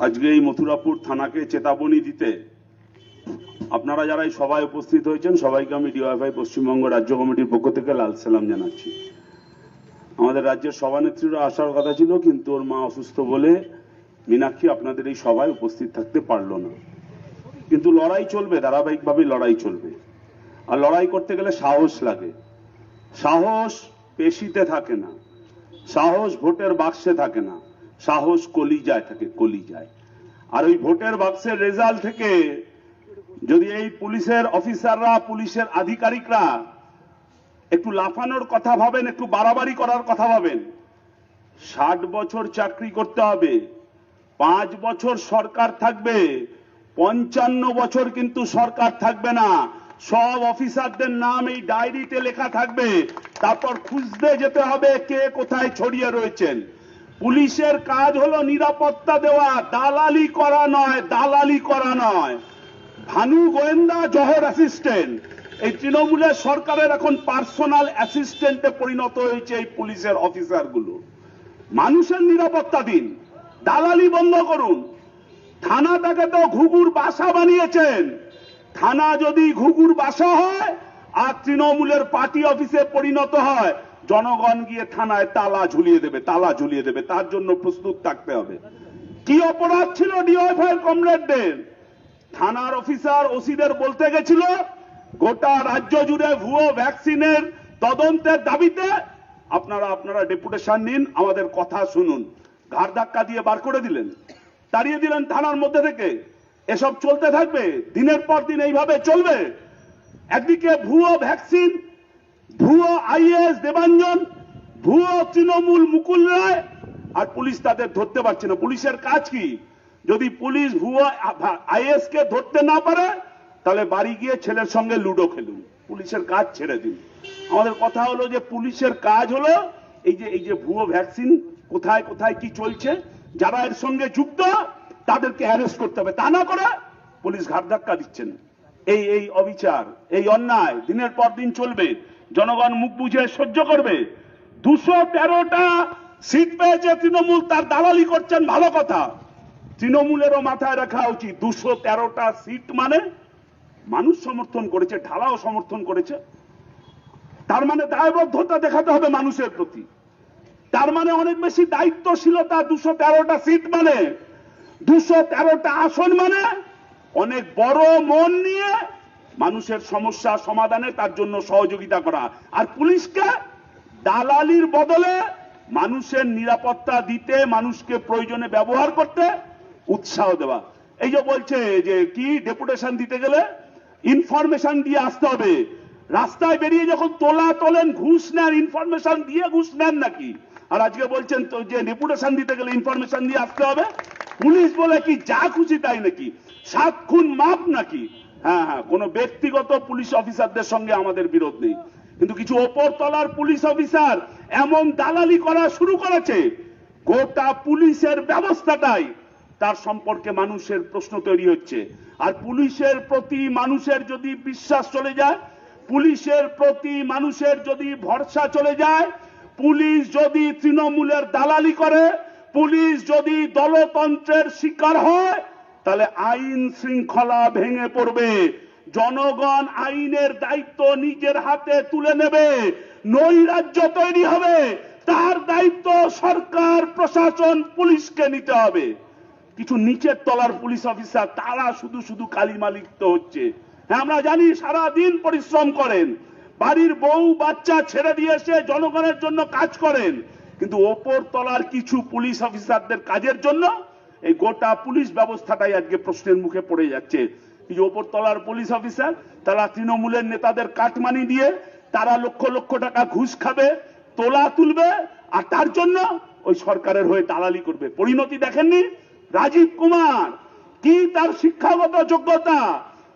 আজকে এই মথুরাপুর থানাকে চেতাবনী দিতে আপনারা যারা এই সভায় উপস্থিত হয়েছেন সবাইকে আমি ডিওয়াইফআই পশ্চিমবঙ্গ রাজ্য কমিটির পক্ষ থেকে লাল সালাম জানাচ্ছি। আমাদের রাজ্যের সভানেত্রীরা আসার কথা ছিল, কিন্তু ওর মা অসুস্থ বলে মীনাক্ষী আপনাদের এই সভায় উপস্থিত থাকতে পারলো না। কিন্তু লড়াই চলবে, ধারাবাহিকভাবে লড়াই চলবে। আর লড়াই করতে গেলে সাহস লাগে। সাহস পেশিতে থাকে না, সাহস ভোটের বাক্সে থাকে না, সাহস কলিজায় থাকে, কলিজায়। আর ওই ভোটের বাক্সের রেজাল্ট থেকে যদি এই পুলিশের অফিসাররা, পুলিশের আধিকারিকরা একটু লাফানোর কথা ভাবেন, একটু বাড়াবাড়ি করার কথা ভাবেন, 60 বছর চাকরি করতে হবে, 5 বছর সরকার থাকবে, 55 বছর কিন্তু সরকার থাকবে না। সব অফিসারদের নাম এই ডায়েরিতে লেখা থাকবে, তারপর খুঁজতে যেতে হবে কে কোথায় ছড়িয়ে রয়েছেন। পুলিশের কাজ হলো নিরাপত্তা দেওয়া, দালালি করা নয়, দালালি করা নয়। ভানু গোয়েন্দা জহর অ্যাসিস্ট্যান্ট, এই তৃণমূলের সরকারের এখন পার্সোনাল অ্যাসিস্ট্যান্টে পরিণত হয়েছে এই পুলিশের অফিসারগুলো। মানুষের নিরাপত্তা দিন, দালালি বন্ধ করুন। থানাটাকে তো ঘুঘুর বাসা বানিয়েছেন। থানা যদি ঘুঘুর বাসা হয় আর তৃণমূলের পার্টি অফিসে পরিণত হয়, জনগণ গিয়ে থানায় তালা ঝুলিয়ে দেবে, তালা ঝুলিয়ে দেবে। তার জন্য প্রস্তুত থাকতে হবে। কি অপরাধ ছিল ডিওয়াইফআই কমরেডদের? থানার অফিসার ওসিদের বলতে গেছিল গোটা রাজ্য জুড়ে ভুয়ো ভ্যাকসিনের তদন্তের দাবিতে আপনারা ডেপুটেশন নিন, আমাদের কথা শুনুন। ঘাড় ধাক্কা দিয়ে বার করে দিলেন, তাড়িয়ে দিলেন থানার মধ্যে থেকে। এসব চলতে থাকবে, দিনের পর দিন এইভাবে চলবে। একদিকে ভুয়ো ভ্যাকসিন, ভুয়ো আইএস দেবাঞ্জন, ভুয়ো তৃণমূল মুকুল রায়, আর পুলিশ তাদের ধরতে পারছে না। পুলিশের কাজ কি? যদি পুলিশ ভুয়ো আইএস কে ধরতে না পারে, তাহলে বাড়ি গিয়ে ছেলের সঙ্গে লুডো খেলুন, পুলিশের কাজ ছেড়ে দিন। আমাদের কথা হলো যে পুলিশের কাজ হলো এই যে ভুয়ো ভ্যাকসিন কোথায় কোথায় কি চলছে, যারা এর সঙ্গে যুক্ত তাদেরকে অ্যারেস্ট করতে হবে। তা না করে পুলিশ ঘাড় ধাক্কা দিচ্ছেন। এই অবিচার, এই অন্যায় দিনের পর দিন চলবে। জনগণ মুখ বুঝে সহ্য করবে। 213টা সিট পেয়েছে তৃণমূল, তার দালালি করছেন, ভালো কথা। তৃণমূলেরও মাথায় রাখা উচিত, 213টা সিট মানে মানুষ সমর্থন করেছে, ঢালাও সমর্থন করেছে। তার মানে দায়বদ্ধতা দেখাতে হবে মানুষের প্রতি। তার মানে অনেক বেশি দায়িত্বশীলতা। 213টা সিট মানে, 213টা আসন মানে অনেক বড় মন নিয়ে মানুষের সমস্যা সমাধানে তার জন্য সহযোগিতা করা। আর পুলিশকে দালালির বদলে মানুষের নিরাপত্তা দিতে, মানুষকে প্রয়োজনে ব্যবহার করতে উৎসাহ দেওয়া। এই যে বলছে যে কি ডেপুটেশন দিতে গেলে ইনফরমেশন দিয়ে আসতে হবে। রাস্তায় বেরিয়ে যখন তোলেন, ঘুষ নেন, ইনফরমেশন দিয়ে ঘুষ নেন নাকি? আর আজকে বলছেন তো যে ডেপুটেশন দিতে গেলে ইনফরমেশন দিয়ে আসতে হবে। পুলিশ বলে কি যা খুশি তাই নাকি? 7 খুন মাপ নাকি? হ্যাঁ, কোন ব্যক্তিগত পুলিশ অফিসারদের সঙ্গে আমাদের বিরোধ নেই, কিন্তু কিছু ওপর তলার পুলিশ অফিসার এমন দালালি করা শুরু করেছে, গোটা পুলিশের ব্যবস্থাটাই তার সম্পর্কে মানুষের প্রশ্ন তৈরি হচ্ছে। আর পুলিশের প্রতি মানুষের যদি বিশ্বাস চলে যায়, পুলিশের প্রতি মানুষের যদি ভরসা চলে যায়, পুলিশ যদি তৃণমূলের দালালি করে, পুলিশ যদি দলতন্ত্রের শিকার হয়, তাহলে আইন শৃঙ্খলা ভেঙে পড়বে। জনগণ আইনের দায়িত্ব নিজের হাতে তুলে নেবে, নৈরাজ্য তৈরি হবে। তার দায়িত্ব সরকার, প্রশাসন, পুলিশকে নিতে হবে। কিছু নিচের তলার পুলিশ অফিসার তারা শুধু কালিমা লিপ্ত হচ্ছে। হ্যাঁ, আমরা জানি সারা দিন পরিশ্রম করেন, বাড়ির বউ বাচ্চা ছেড়ে দিয়ে এসে জনগণের জন্য কাজ করেন, কিন্তু ওপর তলার কিছু পুলিশ অফিসারদের কাজের জন্য এই গোটা পুলিশ ব্যবস্থাটাই আজকে প্রশ্নের মুখে পড়ে যাচ্ছে। এই ওপর তলার পুলিশ অফিসার, তারা তৃণমূলের নেতাদের কাটমানি দিয়ে তারা লক্ষ লক্ষ টাকা ঘুষ খাবে, তোলা তুলবে, আর তার জন্য ওই সরকারের হয়ে দালালি করবে। পরিণতি দেখেননি? রাজীব কুমার কি তার শিক্ষাগত যোগ্যতা,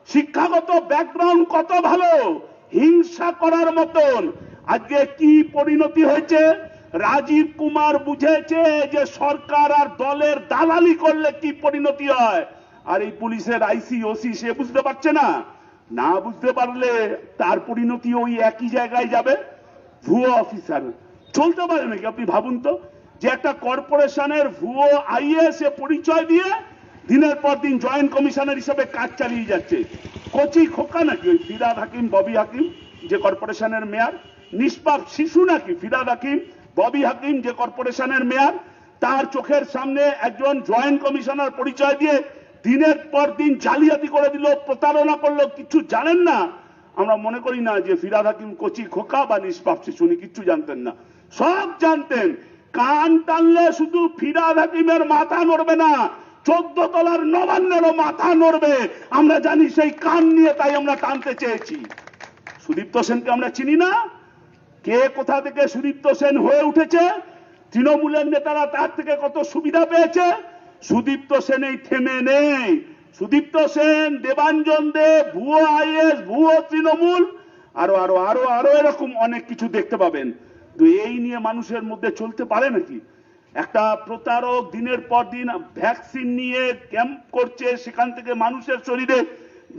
শিক্ষাগত ব্যাকগ্রাউন্ড কত ভালো, হিংসা করার মতন। আজকে কি পরিণতি হয়েছে? রাজীব কুমার বুঝেছে যে সরকার আর দলের দালালি করলে কি পরিণতি হয়। আর এই পুলিশের আইসি ওসি সে বুঝতে পারছে না। না বুঝতে পারলে তার পরিণতি ওই একই জায়গায় যাবে। ভুয়ো অফিসার চলতে পারে নাকি? আপনি ভাবুন তো, যে একটা কর্পোরেশনের ভুয়ো আইএস এ পরিচয় দিয়ে দিনের পর দিন জয়েন্ট কমিশনার হিসেবে কাজ চালিয়ে যাচ্ছে। কচি খোকা নাকি ওই ফিরহাদ হাকিম, ববি হাকিম যে কর্পোরেশনের মেয়র? নিষ্পাপ শিশু নাকি ফিরহাদ হাকিম, ববি হাকিম যে কর্পোরেশনের মেয়র? তার চোখের সামনে একজন জয়েন্ট কমিশনার পরিচয় দিয়ে দিনের পর দিন জালিয়াতি করে দিল, প্রতারণা করলো, কিছু জানেন না। আমরা মনে করি না যে ফিরহাদ হাকিম কচি খোকা বা নিষ্পাপ শিশু, উনি কিচ্ছু জানতেন না, সব জানতেন। কান টানলে শুধু ফিরহাদ হাকিমের মাথা নড়বে না, 14 তলার নবান্নেরও মাথা নড়বে। আমরা জানি সেই কান নিয়ে, তাই আমরা টানতে চেয়েছি। সুদীপ্ত সেনকে আমরা চিনি না? কে কোথা থেকে সুদীপ্ত সেন হয়ে উঠেছে? তৃণমূলের নেতারা তার থেকে কত সুবিধা পেয়েছে। সুদীপ্ত সেন এই থেমে নেই। সুদীপ্ত সেন, দেবাঞ্জন দেব, ভুয়ো আইএস, ভুয়ো তৃণমূল, আরো আরো আরো আরো এরকম অনেক কিছু দেখতে পাবেন। তো এই নিয়ে মানুষের মধ্যে চলতে পারে নাকি? একটা প্রতারক দিনের পর দিন ভ্যাকসিন নিয়ে ক্যাম্প করছে, সেখান থেকে মানুষের শরীরে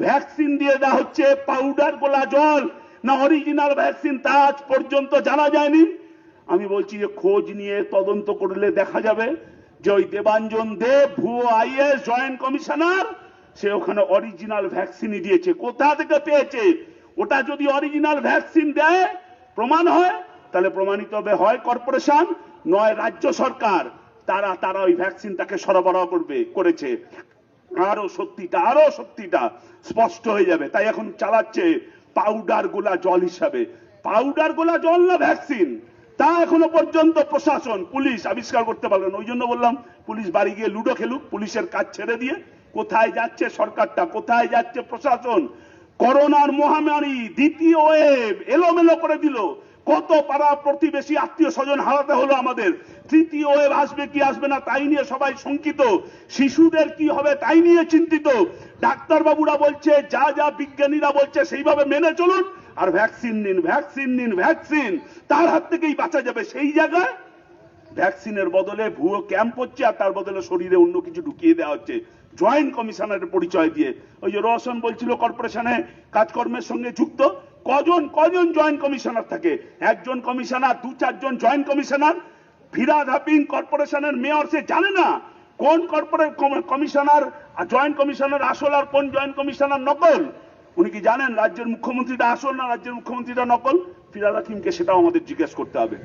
ভ্যাকসিন দিয়ে দেওয়া হচ্ছে, পাউডার গোলা জল না অরিজিনাল ভ্যাকসিন তা আজ পর্যন্ত জানা যায়নি। আমি বলছি যে খোঁজ নিয়ে তদন্ত করলে দেখা যাবে যে ওই দেবাঞ্জন দেব ভুয়ো আইএস জয়েন্ট কমিশনার, সে ওখানে অরিজিনাল ভ্যাকসিনই দিয়েছে। কোথা থেকে পেয়েছে? ওটা যদি অরিজিনাল ভ্যাকসিন দেয় প্রমাণ হয়, তাহলে প্রমাণিত হবে হয় কর্পোরেশন নয় রাজ্য সরকার, তারা ওই ভ্যাকসিনটাকে সরবরাহ করেছে। আরো সত্যিটা স্পষ্ট হয়ে যাবে। তাই এখন চালাচ্ছে পাউডার গোলা জল হিসাবে। পাউডার গোলা জল না ভ্যাকসিন, তা এখনো পর্যন্ত প্রশাসন, পুলিশ আবিষ্কার করতে পারলেন। ওই জন্য বললাম পুলিশ বাড়ি গিয়ে লুডো খেলুক, পুলিশের কাজ ছেড়ে দিয়ে। কোথায় যাচ্ছে সরকারটা, কোথায় যাচ্ছে প্রশাসন? করোনার মহামারী দ্বিতীয় ওয়েভ এলোমেলো করে দিল। কত পাড়া প্রতিবেশী আত্মীয় স্বজন হারাতে হলো আমাদের। তৃতীয় ওয়েভ আসবে কি আসবে না তাই নিয়ে সবাই শঙ্কিত। শিশুদের কি হবে তাই নিয়ে চিন্তিত। ডাক্তার বাবুরা বলছে যা যা বিজ্ঞানীরা বলছে সেইভাবে মেনে চলুন, আর ভ্যাকসিন নিন, ভ্যাকসিন নিন, ভ্যাকসিন, তার হাত থেকেই বাঁচা যাবে। সেই জায়গায় ভ্যাকসিনের বদলে ভুয়ো ক্যাম্প হচ্ছে, আর তার বদলে শরীরে অন্য কিছু ঢুকিয়ে দেওয়া হচ্ছে জয়েন্ট কমিশনারের পরিচয় দিয়ে। ওই যে রোশন বলছিল কর্পোরেশনে কাজকর্মের সঙ্গে যুক্ত, কজন জয়েন্ট কমিশনার থাকে? একজন কমিশনার, 2-4 জন জয়েন্ট কমিশনার। ফিরহাদ হাকিম কর্পোরেশনের মেয়র, সে জানে না কোন কর্পোরেট কমিশনার জয়েন্ট কমিশনার আসল আর কোন জয়েন্ট কমিশনার নকল? উনি কি জানেন রাজ্যের মুখ্যমন্ত্রীটা আসল না রাজ্যের মুখ্যমন্ত্রীটা নকল? ফিরহাদ হাকিমকে সেটাও আমাদের জিজ্ঞেস করতে হবে।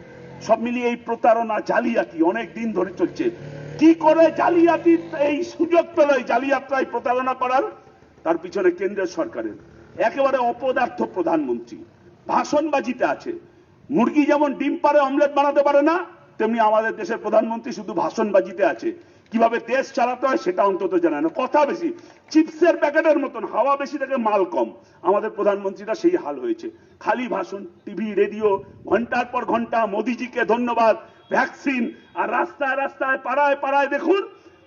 সব মিলিয়ে এই প্রতারণা, জালিয়াতি অনেক দিন ধরে চলছে। কি করে জালিয়াতি এই সুযোগ পেল এই জালিয়াত্রায় প্রতারণা করার? তার পিছনে কেন্দ্রের সরকারের একেবারে অপদার্থ প্রধানমন্ত্রী ভাষণবাজিতে আছে। মুরগি যেমন ডিম পারে অমলেট বানাতে পারে না, তেমনি আমাদের দেশের প্রধানমন্ত্রী শুধু ভাষণবাজিতে আছে। কিভাবে দেশ চালাতে হয় সেটা অন্তত জানে না, কথা বেশি, চিপসের প্যাকেটের মতন, হাওয়া বেশি থেকে মাল কম। আমাদের প্রধানমন্ত্রীরা সেই হাল হয়েছে, খালি ভাষণ, টিভি রেডিও, ঘন্টার পর ঘন্টা মোদিজিকে ধন্যবাদ, ভ্যাকসিন, আর রাস্তায় রাস্তায় পাড়ায় পাড়ায় দেখুন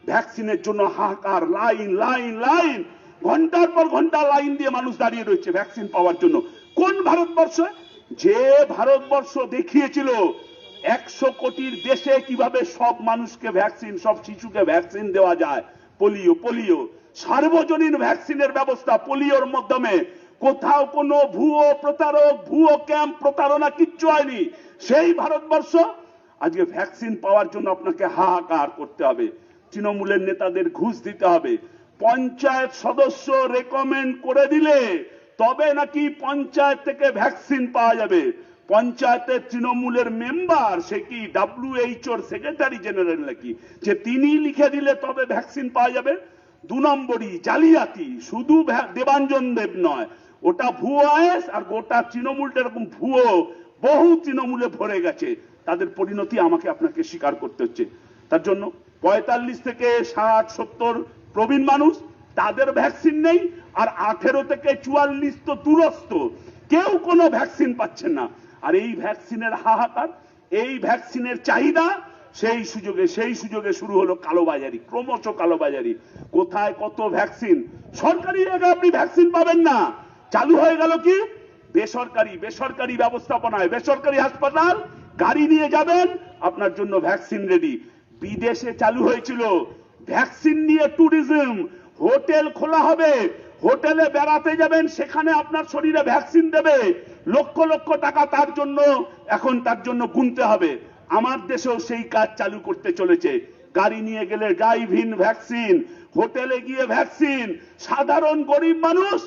ভ্যাকসিনের জন্য হাহাকার, লাইন লাইন লাইন, ঘন্টার পর ঘন্টা লাইন দিয়ে মানুষ দাঁড়িয়ে রয়েছে ভ্যাকসিন পাওয়ার জন্য। কোন ভারতবর্ষ? যে ভারতবর্ষ দেখিয়েছিল 100 কোটির দেশে কিভাবে সব মানুষকে ভ্যাকসিন, সব শিশুকে ভ্যাকসিন দেওয়া যায়। পোলিও সার্বজনীন ভ্যাকসিনের ব্যবস্থা পোলিওর মাধ্যমে। কোথাও কোনো ভুয়ো প্রতারক, ভুয়ো ক্যাম্প, প্রতারণা কিচ্ছু হয়নি। সেই ভারতবর্ষ আজকে ভ্যাকসিন পাওয়ার জন্য আপনাকে হাহাকার করতে হবে, তৃণমূলের নেতাদের ঘুষ দিতে হবে, পঞ্চায়েত সদস্য রেকমেন্ড করে দিলে তবে নাকি পঞ্চায়েত থেকে ভ্যাকসিন পাওয়া যাবে। পঞ্চায়েতের তৃণমূলের মেম্বার, সে কি WHO সেক্রেটারি জেনারেল নাকি, যে তিনি লিখে দিলে তবে ভ্যাকসিন পাওয়া যাবে? 2 নম্বরই জালিয়াতি। শুধু দেবাঞ্জন দেব নয়, ওটা ভুয়ো আইএস, আর গোটা তৃণমূলটা এরকম ভুয়ো বহু তৃণমূলে ভরে গেছে। তাদের পরিণতি আমাকে আপনাকে স্বীকার করতে হচ্ছে। তার জন্য 45 থেকে 60-70 প্রবীণ মানুষ, তাদের ভ্যাকসিন নেই, আর 18 থেকে 44 তো দূরস্থ, কেউ কোনো ভ্যাকসিন পাচ্ছেন না। আর এই ভ্যাকসিনের হাহাকার, এই ভ্যাকসিনের চাহিদা, সেই সুযোগে শুরু হলো কালোবাজারি, ক্রমশ কালোবাজারি। কোথায় কত ভ্যাকসিন, সরকারি জায়গায় আপনি ভ্যাকসিন পাবেন না। চালু হয়ে গেল কি বেসরকারি ব্যবস্থাপনায়, বেসরকারি হাসপাতাল, গাড়ি নিয়ে যাবেন, আপনার জন্য ভ্যাকসিন রেডি। বিদেশে চালু হয়েছিল ভ্যাকসিন নিয়ে ট্যুরিজম, হোটেল খোলা হবে, হোটেলে বেড়াতে যাবেন, সেখানে আপনার শরীরে ভ্যাকসিন দেবে, লক্ষ লক্ষ টাকা তার জন্য এখন গুনতে হবে। আমার দেশেও সেই কাজ চালু করতে চলেছে। গাড়ি নিয়ে গেলে ড্রাইভ ইন ভ্যাকসিন, হোটেলে গিয়ে ভ্যাকসিন, সাধারণ গরিব মানুষ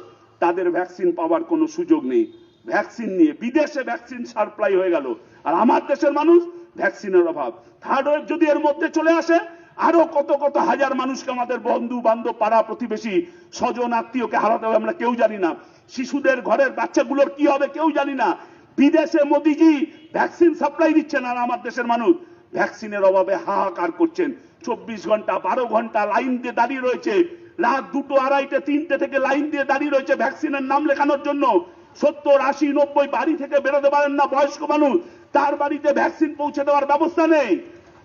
তাদের ভ্যাকসিন পাওয়ার কোনো সুযোগ নেই। ভ্যাকসিন নিয়ে বিদেশে ভ্যাকসিন সাপ্লাই হয়ে গেল, আর আমার দেশের মানুষ ভ্যাকসিনের অভাব। থার্ড ওয়েভ যদি এর মধ্যে চলে আসে, আরো কত কত হাজার মানুষকে, আমাদের বন্ধু বান্ধব, পাড়া প্রতিবেশী, স্বজন আত্মীয়কে হারাতে হবে, আমরা কেউ জানি না। শিশুদের, ঘরের বাচ্চাগুলোর কি হবে কেউ জানি না। বিদেশে মোদিজি ভ্যাকসিন সাপ্লাই দিচ্ছেন, আর আমার দেশের মানুষ ভ্যাকসিনের অভাবে হাহাকার করছেন। 24 ঘন্টা 12 ঘন্টা লাইন দিয়ে দাঁড়িয়ে রয়েছে, রাত 2টো 2:30টে 3টে থেকে লাইন দিয়ে দাঁড়িয়ে রয়েছে ভ্যাকসিনের নাম লেখানোর জন্য। 70, 80, 90 বাড়ি থেকে বেরোতে পারেন না বয়স্ক মানুষ, তার বাড়িতে ভ্যাকসিন পৌঁছে দেওয়ার ব্যবস্থা নেই।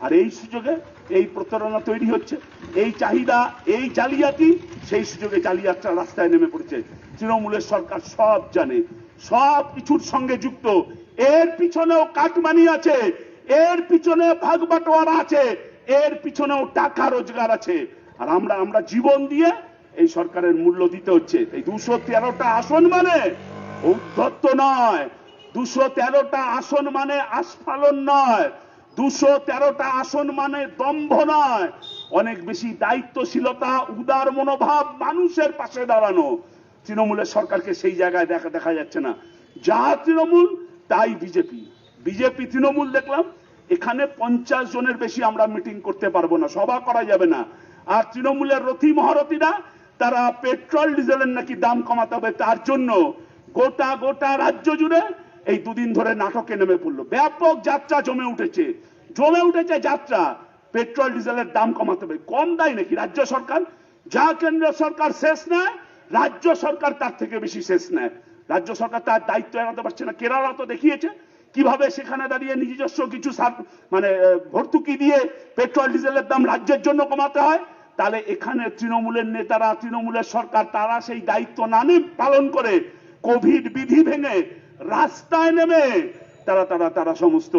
আর এই সুযোগে এই প্রতারণা তৈরি হচ্ছে, এই চাহিদা, এই জালিয়াতি, সেই সুযোগে জালিয়াতরা রাস্তায় নেমে পড়েছে। তৃণমূলের সরকার সব জানে, সব কিছুর সঙ্গে যুক্ত। এর পিছনেও কাটমানি আছে, এর পিছনে ভাগ বাটোয়ারা আছে, এর পিছনেও টাকা রোজগার আছে। আর আমরা জীবন দিয়ে এই সরকারের মূল্য দিতে হচ্ছে। এই 213টা আসন মানে ঔদ্ধত্য নয়, 213টা আসন মানে আস্ফালন নয়, 213টা আসন মানে দম্ভ নয়, অনেক বেশি দায়িত্বশীলতা, উদার মনোভাব, মানুষের পাশে দাঁড়ানো। তৃণমূলের সরকারকে সেই জায়গায় দেখা যাচ্ছে না। যা তৃণমূল তাই বিজেপি, বিজেপি তৃণমূল দেখলাম এখানে 50 জনের বেশি আমরা মিটিং করতে পারবো না, সভা করা যাবে না। আর তৃণমূলের রথী মহারথীরা তারা পেট্রোল ডিজেলের নাকি দাম কমাতে হবে, তার জন্য গোটা রাজ্য জুড়ে এই দুদিন ধরে নাটকে নেমে পড়লো। ব্যাপক যাত্রা জমে উঠেছে যাত্রা। পেট্রোল ডিজেলের দাম কমাতে হবে। কম দেয় নাকি রাজ্য সরকার? যা কেন্দ্র সরকার শেষ নেয়, রাজ্য সরকার তার থেকে বেশি শেষ নেয়। রাজ্য সরকার তার দায়িত্ব এড়াতে পারছে না। কেরালা তো দেখিয়েছে কিভাবে সেখানে দাঁড়িয়ে নিজস্ব কিছু মানে ভর্তুকি দিয়ে পেট্রোল ডিজেলের দাম রাজ্যের জন্য কমাতে হয়। তাহলে এখানে তৃণমূলের নেতারা, তৃণমূলের সরকার, তারা সেই দায়িত্ব না নিয়ে পালন করে কোভিড বিধি ভেঙে রাস্তায় নেমে তারা সমস্ত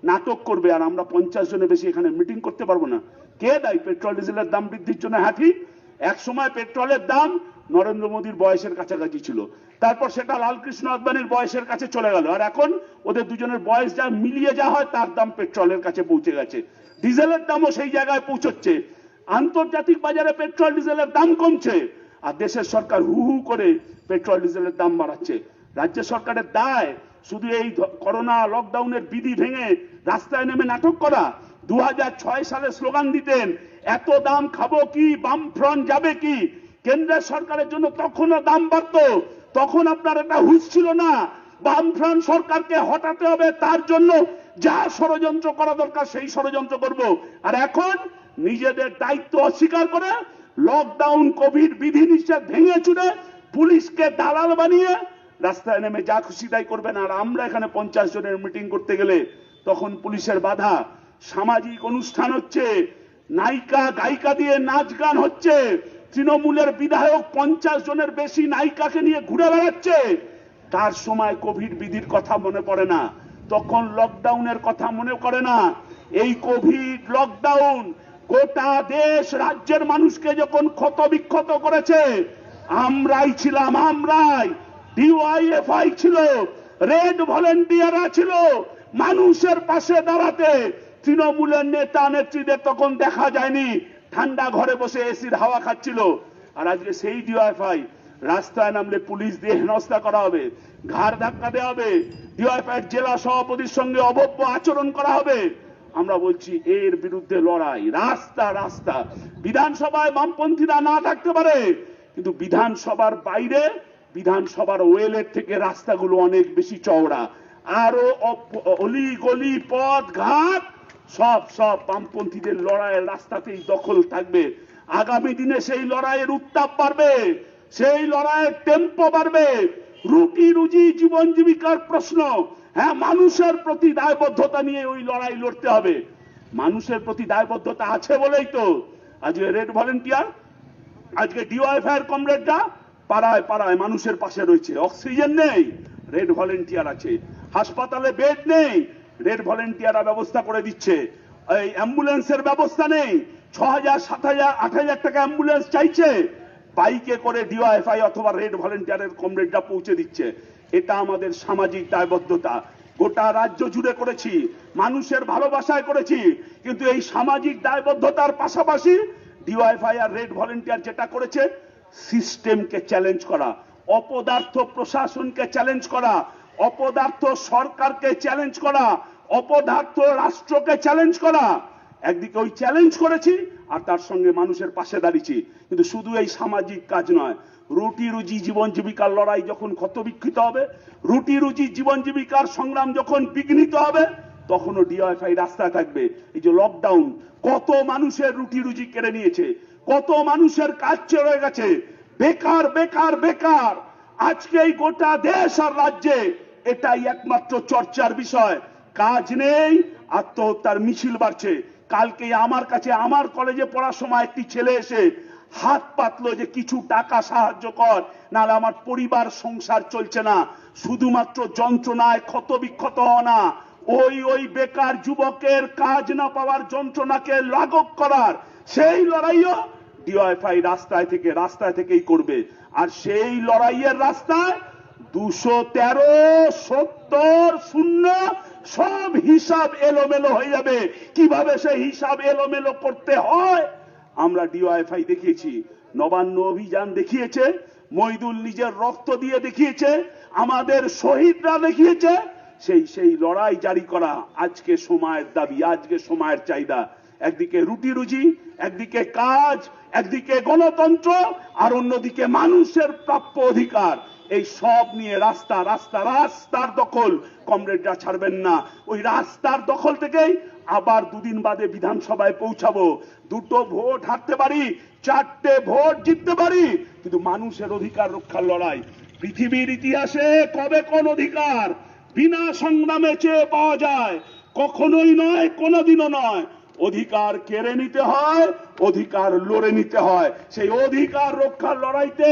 নাটক করবে। আর আমরা 50 জনের বেশি এখানে মিটিং করতে পারবো না। কে দায়ী পেট্রোল ডিজেলের দাম বৃদ্ধির জন্য? হ্যাঁ ঠিক, এক সময় পেট্রোলের দাম নরেন্দ্র মোদীর বয়সের কাছাকাছি ছিল, তারপর সেটা লালকৃষ্ণ আদবানির বয়সের কাছে চলে গেল, আর এখন ওদের দুজনের বয়স যা মিলিয়ে যা হয় তার দাম পেট্রোলের কাছে পৌঁছে গেছে। ডিজেলের দামও সেই জায়গায় পৌঁছচ্ছে। আন্তর্জাতিক বাজারে পেট্রোল ডিজেলের দাম কমছে, আর দেশের সরকার হু হু করে পেট্রোল ডিজেলের দাম বাড়াচ্ছে। রাজ্য সরকারের দায় শুধু এই করোনা লকডাউনের বিধি ভেঙে রাস্তায় নেমে নাটক করা। 2006 সালে স্লোগান দিতেন, এত দাম খাবো কি, বামফ্রন্ট যাবে কি। কেন্দ্রের সরকারের জন্য তখনও দাম বাড়তো, তখন আপনার একটা হুঁশ ছিল না। বামফ্রন্ট সরকারকে হটাতে হবে, তার জন্য যা ষড়যন্ত্র করা দরকার সেই ষড়যন্ত্র করব। আর এখন নিজেদের দায়িত্ব অস্বীকার করে লকডাউন, কোভিড বিধি নিষেধ ভেঙে চুরে পুলিশকে দালাল বানিয়ে রাস্তায় নেমে যা খুশি তাই করবেন। আর আমরা এখানে 50 জনের মিটিং করতে গেলে তখন পুলিশের বাধা। সামাজিক অনুষ্ঠান হচ্ছে, নায়িকা গায়িকা দিয়ে নাচ গান হচ্ছে, তৃণমূলের বিধায়ক 50 জনের বেশি নায়িকাকে নিয়ে ঘুরে বেড়াচ্ছে। তার সময় কোভিড বিধির কথা মনে পড়ে না, তখন লকডাউনের কথা মনে করে না। এই কোভিড লকডাউন গোটা দেশ রাজ্যের মানুষকে যখন ক্ষত বিক্ষত করেছে, আমরাই ছিলাম, আমরাই। ডিওয়াইএফআই ছিল, রেড ভলেন্টিয়াররা ছিল মানুষের পাশে দাঁড়াতে। তৃণমূলের নেতা নেত্রীদের তখন দেখা যায়নি, ঠান্ডা ঘরে বসে এসির হাওয়া খাচ্ছিল। আর আজকে সেই ডিওয়াইএফআই রাস্তায় নামলে পুলিশ দিয়ে হেনস্থা করা হবে, ঘাড় ধাক্কা দেওয়া হবে, ডিওয়াইএফআই জেলা সভাপতির সঙ্গে অভব্য আচরণ করা হবে। আমরা বলছি এর বিরুদ্ধে লড়াই। রাস্তা বিধানসভায় বামপন্থীরা না থাকতে পারে, কিন্তু বিধানসভার বাইরে, বিধানসভার ওয়েলের থেকে রাস্তাগুলো অনেক বেশি চওড়া। আরো অলি গলি পথ ঘাট সব বামপন্থীদের লড়াইয়ের রাস্তাতেই দখল থাকবে। আগামী দিনে সেই লড়াইয়ের উত্তাপ বাড়বে, সেই লড়াইয়ের টেম্পো বাড়বে। রুটি রুজি জীবন জীবিকার প্রশ্ন, হ্যাঁ, মানুষের প্রতি দায়বদ্ধতা নিয়ে ওই লড়াই লড়তে হবে। মানুষের প্রতি দায়বদ্ধতা আছে বলেই তো আজকে রেড ভলেন্টিয়ার, আজকে ডিওয়াইএফআই কমরেডরা পাড়ায় মানুষের পাশে রয়েছে। অক্সিজেন নেই, রেড ভলেন্টিয়ার আছে। হাসপাতালে বেড নেই, রেড ভলেন্টিয়াররা ব্যবস্থা করে দিচ্ছে। এই অ্যাম্বুলেন্সের ব্যবস্থা নেই, 6,000, 7,000, 8,000 টাকা অ্যাম্বুলেন্স চাইছে, বাইকে করে ডিওয়াইএফআই অথবা রেড ভলেন্টিয়ারের কমরেডরা পৌঁছে দিচ্ছে। এটা আমাদের সামাজিক দায়বদ্ধতা। গোটা রাজ্য জুড়ে করেছি, মানুষের ভালোবাসায় করেছি, কিন্তু এই সামাজিক দায়বদ্ধতার পাশাপাশি ডিওয়াইফাই আর রেড ভলেন্টিয়ার যেটা করেছে, সিস্টেমকে চ্যালেঞ্জ করা, অপদার্থ প্রশাসনকে চ্যালেঞ্জ করা, অপদার্থ সরকারকে চ্যালেঞ্জ করা, অপদার্থ রাষ্ট্রকে চ্যালেঞ্জ করা। একদিকে ওই চ্যালেঞ্জ করেছি আর তার সঙ্গে মানুষের পাশে দাঁড়িয়েছি। কিন্তু শুধু এই সামাজিক কাজ নয়, রুটি রুজি জীবন জীবিকার লড়াই যখন ক্ষতবিক্ষত হবে, রুটি রুজি জীবন জীবিকার সংগ্রাম যখন বিঘ্নিত হবে, তখনও ডিওয়াইফাই রাস্তায় থাকবে। এই যে লকডাউন, কত মানুষের রুটি রুজি কেড়ে নিয়েছে, কত মানুষের কাজ চলে গেছে, বেকার বেকার বেকার। আজকে এই গোটা দেশ আর রাজ্যে এটাই একমাত্র চর্চার বিষয়। কাজ নেই, আত্মহত্যার মিছিল বাড়ছে। কালকে আমার কাছে আমার কলেজে পড়ার সময় একটি ছেলে এসে হাত পাতলো যে কিছু টাকা সাহায্য কর, নাহলে আমার পরিবার সংসার চলছে না। শুধুমাত্র যন্ত্রণায় ক্ষত বিক্ষত হওয়া না, ওই বেকার যুবকের কাজ না পাওয়ার যন্ত্রণাকে লাঘব করার সেই লড়াইও ডিওয়াইফাই রাস্তায় থেকেই করবে। আর সেই লড়াইয়ের রাস্তায় 213, 70, 0 সব হিসাব এলোমেলো হয়ে যাবে। কিভাবে সেই হিসাব এলোমেলো করতে হয় আমরা ডিওয়াইফাই দেখিয়েছি, নবান্ন অভিযান দেখিয়েছে, মইদুল নিজের রক্ত দিয়ে দেখিয়েছে, আমাদের শহীদরা দেখিয়েছে। সেই লড়াই জারি করা আজকে সময়ের দাবি, আজকে সময়ের চাহিদা। একদিকে রুটি রুজি, একদিকে কাজ, একদিকে গণতন্ত্র, আর অন্যদিকে মানুষের প্রাপ্য অধিকার। এই সব নিয়ে রাস্তার দখল কমরেডরা ছাড়বেন না। ওই রাস্তার দখল থেকেই আবার দুদিন বাদে বিধানসভায় পৌঁছাবো। 2টো ভোট হারতে পারি, 4টে ভোট জিততে পারি, কিন্তু মানুষের অধিকার রক্ষার লড়াই। পৃথিবীর ইতিহাসে কবে কোন অধিকার বিনা সংগ্রামে চেয়ে পাওয়া যায়? কখনোই নয়, কোনোদিনও নয়। অধিকার কেড়ে নিতে হয়, অধিকার লড়ে নিতে হয়। সেই অধিকার রক্ষার লড়াইতে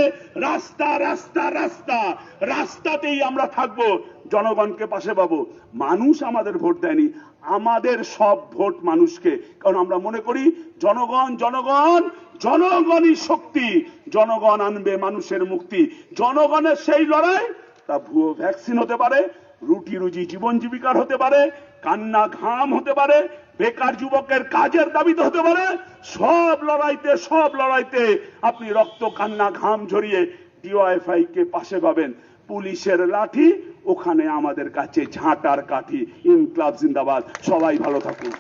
রাস্তাতেই আমরা থাকবো, জনগণকে পাশে পাবো। মানুষ আমাদের ভোট দেয়নি, আমাদের সব ভোট মানুষকে। কারণ আমরা মনে করি জনগণই শক্তি, জনগণ আনবে মানুষের মুক্তি। জনগণের সেই লড়াই, তা ভুয়ো ভ্যাকসিন হতে পারে, রুটি রুজি জীবন জীবিকার হতে পারে, কান্না ঘাম হতে পারে, বেকার যুবকের কাজের দাবিতে হতে পারে। সব লড়াইতে আপনি রক্ত কান্না ঘাম ঝরিয়ে ডিওয়াইফাই কে পাশে পাবেন। পুলিশের লাঠি ওখানে আমাদের কাছে ঝাঁটার কাঠি। ইনকলাব জিন্দাবাদ। সবাই ভালো থাকুন।